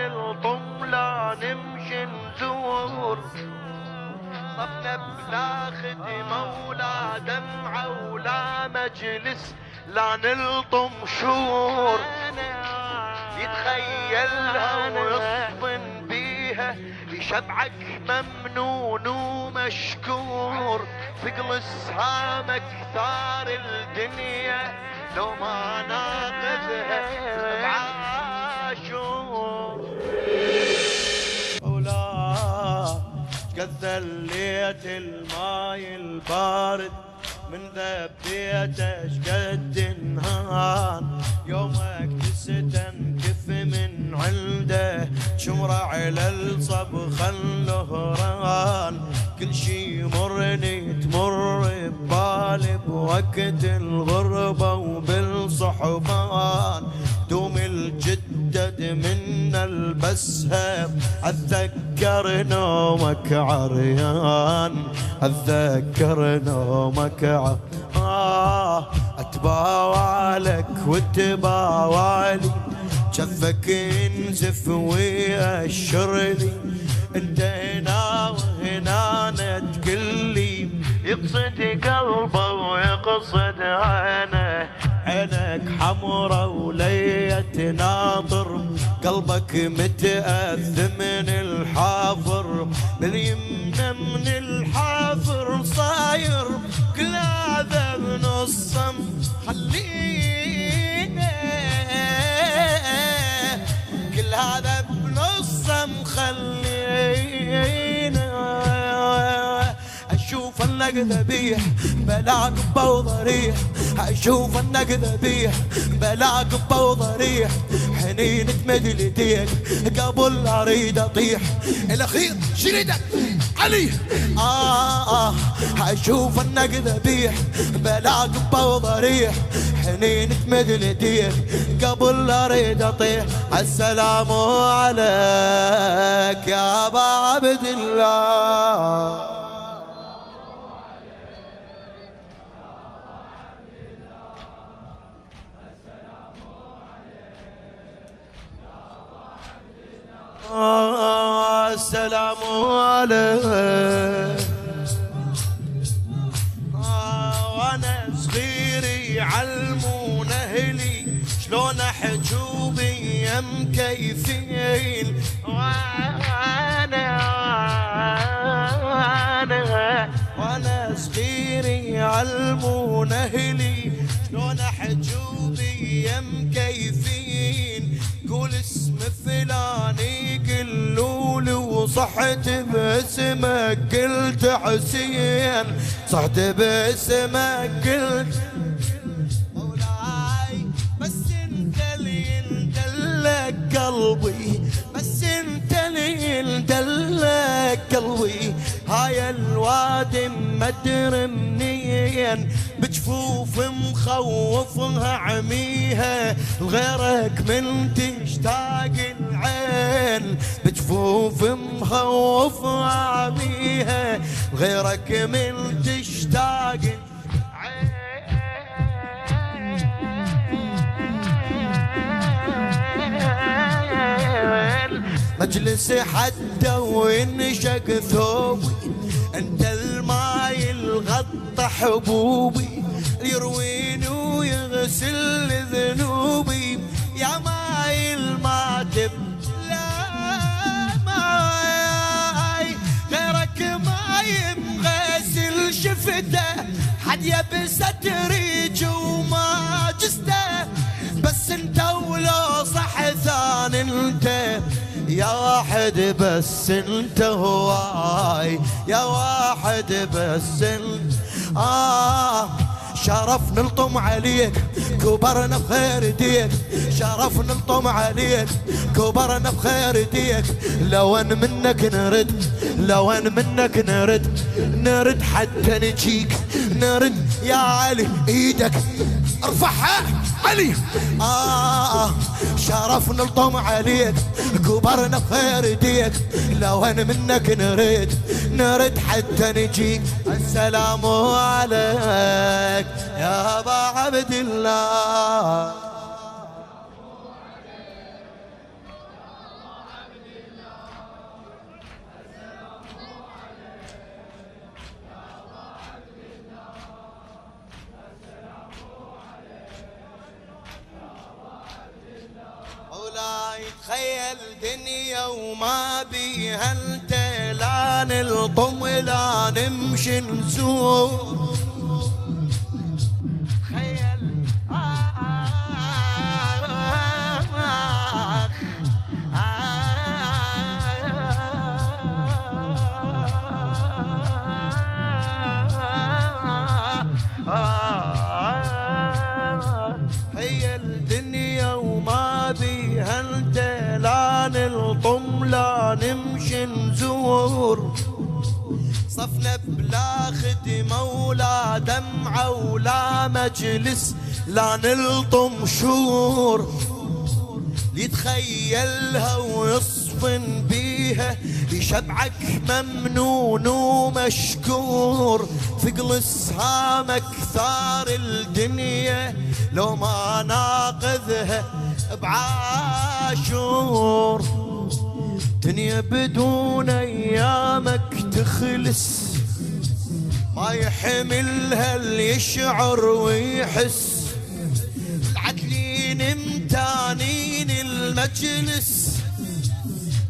نلطم لا نمشي نزور، صفنا بلا خدمة ولا دمعة ولا مجلس لا نلطم شور. يتخيلها ويصطن بيها يشبعك ممنون ومشكور، ثقل سهامك ثار الدنيا لو ما ناقذها بعاشور. ولا قد ذليت الماي البارد من ذبيته شقد انهان، يومك تستنكف من عنده شمرة على الصبخ النهران. كل شي يمرني تمر ببالي بوقت الغربة وبالصحبان، دوم الجدد من البسها اتذكر نومك عريان، اتذكر نومك اتباوالك وتباوالي، جفك ينزف ويأشرلي، انت هنا وهنا نتكلي، يقصد قلبه ويقصد عينه، عينك حمرا وليا تناطر، قلبك متأذى من الحافر، باليمنى من الحافر صاير، كل هذا بنصم خلينا، كل هذا بنصم خلينا، اشوف انك ذبيح بلاك بوضريح، اشوف انك ذبيح بلاك بوضريح، حنين تمد لديك قبل اريد اطيح، الاخير شريدك علي اشوف انك ذبيح بلاك بوضريح، حنين تمد لديك قبل اريد اطيح. السلام عليك يا ابا عبد الله، السلام عليك. وانا صغير يعلمون اهلي شلون حجوبي يم كيفين، وانا صغير يعلمون اهلي شلون حجوبي يم كيفين، قول اسم فلاني قلولي وصحت باسمك قلت حسين، صحت باسمك قلت مولاي، بس انت اللي يندلك قلبي، بس انت اللي يندلك قلبي، هاي الوادي مدري منين، بجفوف مخوفها عميها، لغيرك من تشتاق العين، بجفوف مخوفها عميها، لغيرك من تشتاق العين. مجلسي حتى وينشق ثوبي، انت الماي الغطى حبوبي، يرويني ويغسل ذنوبي، يا ماي الماتب لا ماي غيرك ماي مغسل شفته، حد يبست ريج وما جسته، بس انت ولو صح ثاني انت، يا واحد بس انت هواي، يا واحد بس انت شرف نلطم عليك كبرنا بخير ديك، شرف نلطم عليك كبرنا بخير ديك، لو ان منك نرد، لو ان منك نرد، نرد حتى نجيك نرد يا علي، ايدك ارفعها علي شرف نلطم عليك كبرنا بخير ديك، لو ان منك نرد، نرد حتى نجيك. السلام عليك يا ابا عبد الله، تخيل دنيا وما بيها انت، لا نلطم لا نمشي نزور. تخيل هي الدنيا وما بيها انت، لا نلطم لا نمشي نزور. صفنا بلا خدمة ولا دمعة ولا مجلس، لا نلطم شور. يتخيلها ويصفن بيها يشبعك ممنون ومشكور. ثقل سهامك ثار الدنيا لو ما ناقذها بعاشور. دنيا بدون ايامك تخلص، ما يحملها اللي يشعر ويحس. العدلين امتانين المجلس،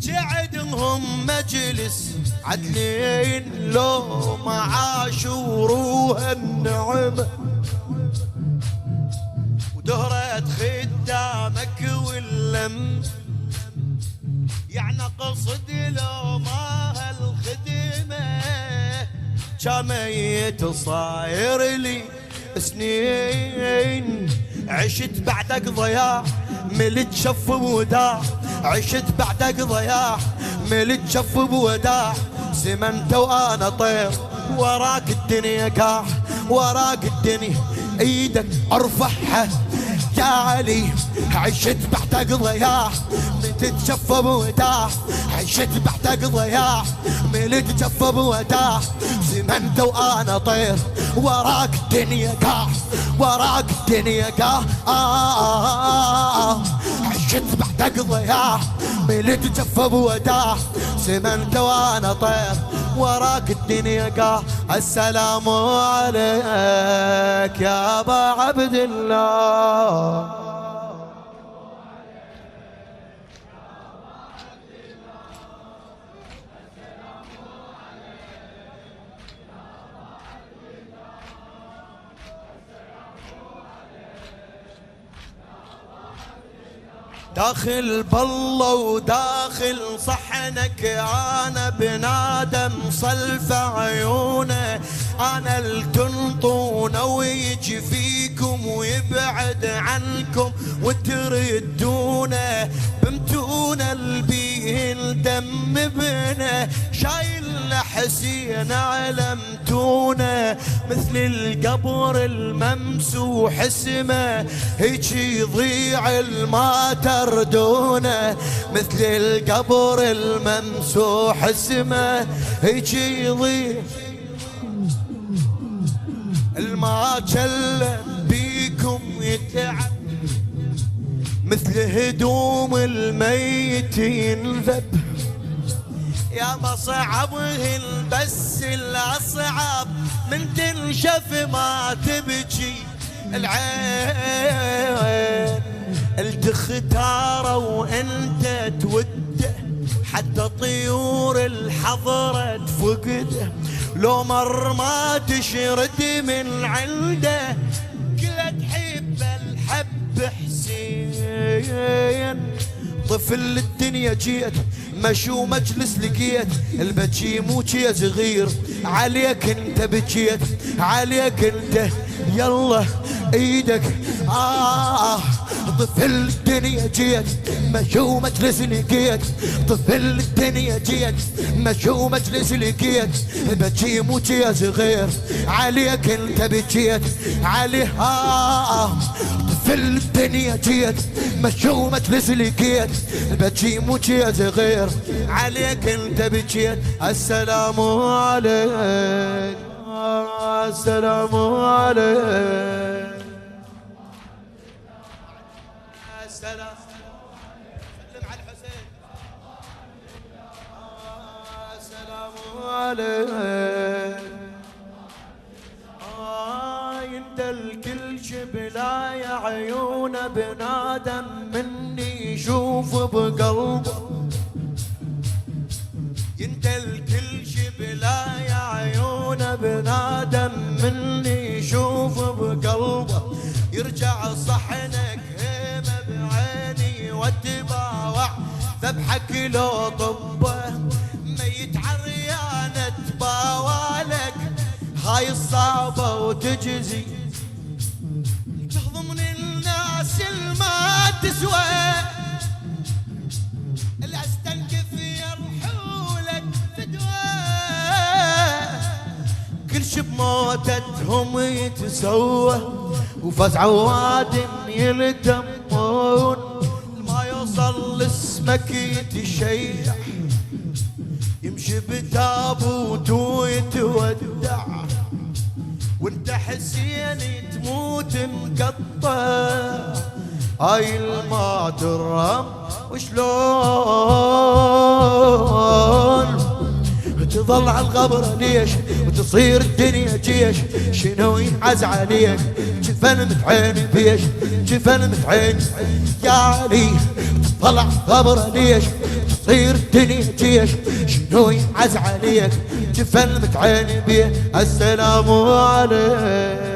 جعدهم مجلس عدلين لو ما عاشوروها النعمة. ودهرة خدامك واللم، يعني قصد لو ما هالخدمة كان ميت صاير لي سنين. عشت بعدك ضياع ملت شف بوداع، عشت بعدك ضياع ملت شف بوداع. زمنت وانا طير وراك الدنيا قاع، وراك الدنيا ايدك ارفعها يا علي. عشت بعدك ضياع ملت شف بوداع، عشت بعدك ضياع ملت شف بوداع. زمنت وانا طير وراك الدنيا قاع، وراك الدنيا قاع. عشت بعدك ضياع ملت جف بوداع. زمنت وانا طير وراك الدنيا قاع. السلام عليك يا ابا عبد الله. داخل بالله وداخل صحنك، انا بنادم صلف عيونه. انا التنطونه ويجي فيكم ويبعد عنكم وتردونه. بمتونه البيه الدم بنا، شايل حسين علمتونه. مثل القبر الممسوح اسمه، هيك يضيع الما تردونه. مثل القبر الممسوح اسمه، هيك يضيع الما كلم بيكم يتعب. مثل هدوم الميت ينذب، يا ما صعبهن بس الأصعب من تنشف ما تبكي العين. التختاره وانت توده، حتى طيور الحضرة تفقده. لو مر ما تشرد من عنده، كلها تحب الحب حسين. طفل الدنيا جيت مشو مجلس لقيت، البجي مو شي صغير عليك انت بجيت، عليك انت يلا ايدك. طفل الدنيا جيت مشو مجلس لقيت، طفل الدنيا جيت مشو مجلس لقيت. البجي مو شي صغير عليك انت بجيت، عليه طفل الدنيا جيت مشو مجلس لقيت. البجي مو شي صغير عليك انت بجيت. السلام عليك، السلام عليك، السلام. سلم على الحسين. السلام عليك. انت الكل شبلا يا عيون بنادم مني يشوف بقلبه يندل كل شي بلا يا عيونه بنادم مني يشوف بقلبه يرجع صحنك هيمه بعيني واتباوع ذبحك لو طبه ميت عريانه تباوالك هاي الصعبه وتجزي تهضم الناس الما تسوى اللي استنكف يرحولك فدوى كل شي بموتتهم يتسوى وفاز عواد يلتمون ما يوصل لاسمك يتشيع يمشي بتابوت ويتودع وانت حسين تموت مقطع هاي الما ترهم وشلون تظل على الغبرة ليش وتصير الدنيا جيش شنو ينعز عليك جفن متعين بيش جفن متعين يا علي تظل على الغبرة ليش تصير الدنيا جيش شنو ينعز عليك جفن متعين بيش السلام عليك